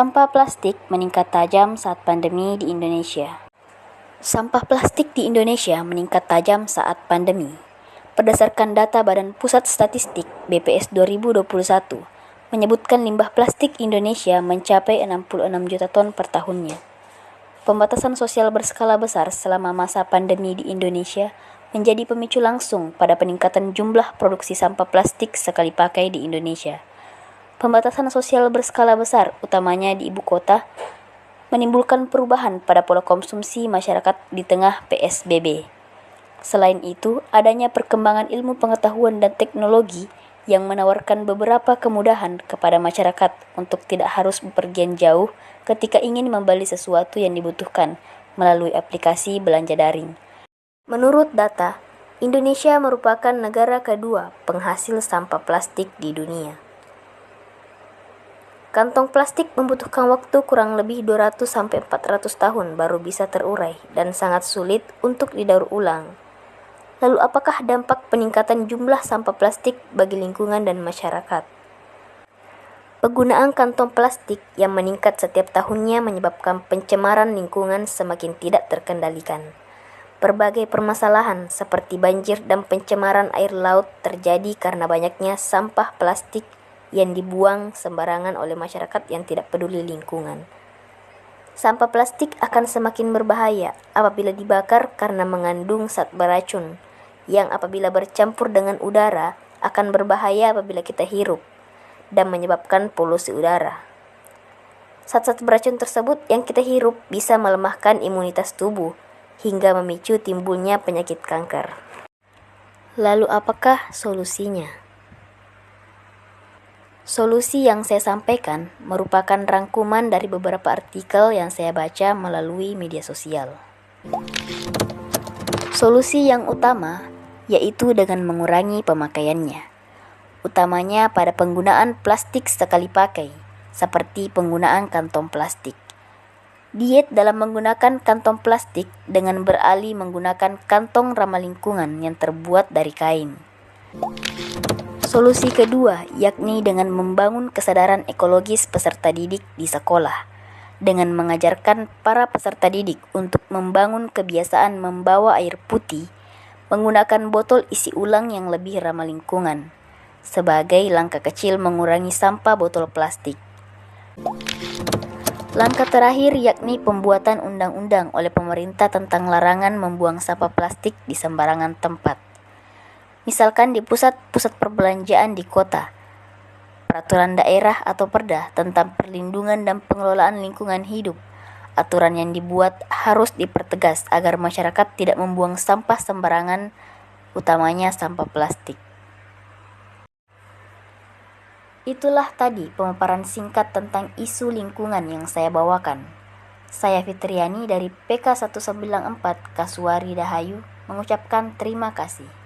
Sampah plastik meningkat tajam saat pandemi di Indonesia. Sampah plastik di Indonesia meningkat tajam saat pandemi. Berdasarkan data Badan Pusat Statistik (BPS) 2021, menyebutkan limbah plastik Indonesia mencapai 66 juta ton per tahunnya. Pembatasan sosial berskala besar selama masa pandemi di Indonesia menjadi pemicu langsung pada peningkatan jumlah produksi sampah plastik sekali pakai di Indonesia. Pembatasan sosial berskala besar, utamanya di ibu kota, menimbulkan perubahan pada pola konsumsi masyarakat di tengah PSBB. Selain itu, adanya perkembangan ilmu pengetahuan dan teknologi yang menawarkan beberapa kemudahan kepada masyarakat untuk tidak harus bepergian jauh ketika ingin membeli sesuatu yang dibutuhkan melalui aplikasi belanja daring. Menurut data, Indonesia merupakan negara kedua penghasil sampah plastik di dunia. Kantong plastik membutuhkan waktu kurang lebih 200-400 tahun baru bisa terurai dan sangat sulit untuk didaur ulang. Lalu apakah dampak peningkatan jumlah sampah plastik bagi lingkungan dan masyarakat? Penggunaan kantong plastik yang meningkat setiap tahunnya menyebabkan pencemaran lingkungan semakin tidak terkendalikan. Berbagai permasalahan seperti banjir dan pencemaran air laut terjadi karena banyaknya sampah plastik yang dibuang sembarangan oleh masyarakat yang tidak peduli lingkungan. Sampah plastik akan semakin berbahaya apabila dibakar karena mengandung zat beracun, yang apabila bercampur dengan udara akan berbahaya apabila kita hirup dan menyebabkan polusi udara. Zat-zat beracun tersebut yang kita hirup bisa melemahkan imunitas tubuh hingga memicu timbulnya penyakit kanker. Lalu apakah solusinya? Solusi yang saya sampaikan merupakan rangkuman dari beberapa artikel yang saya baca melalui media sosial. Solusi yang utama yaitu dengan mengurangi pemakaiannya, utamanya pada penggunaan plastik sekali pakai, seperti penggunaan kantong plastik. Diet dalam menggunakan kantong plastik dengan beralih menggunakan kantong ramah lingkungan yang terbuat dari kain. Solusi kedua yakni dengan membangun kesadaran ekologis peserta didik di sekolah, dengan mengajarkan para peserta didik untuk membangun kebiasaan membawa air putih, menggunakan botol isi ulang yang lebih ramah lingkungan, sebagai langkah kecil mengurangi sampah botol plastik. Langkah terakhir yakni pembuatan undang-undang oleh pemerintah tentang larangan membuang sampah plastik di sembarangan tempat. Misalkan di pusat-pusat perbelanjaan di kota, peraturan daerah atau perda tentang perlindungan dan pengelolaan lingkungan hidup. Aturan yang dibuat harus dipertegas agar masyarakat tidak membuang sampah sembarangan, utamanya sampah plastik. Itulah tadi pemaparan singkat tentang isu lingkungan yang saya bawakan. Saya Fitriani dari PK 194 Kasuari Dahayu mengucapkan terima kasih.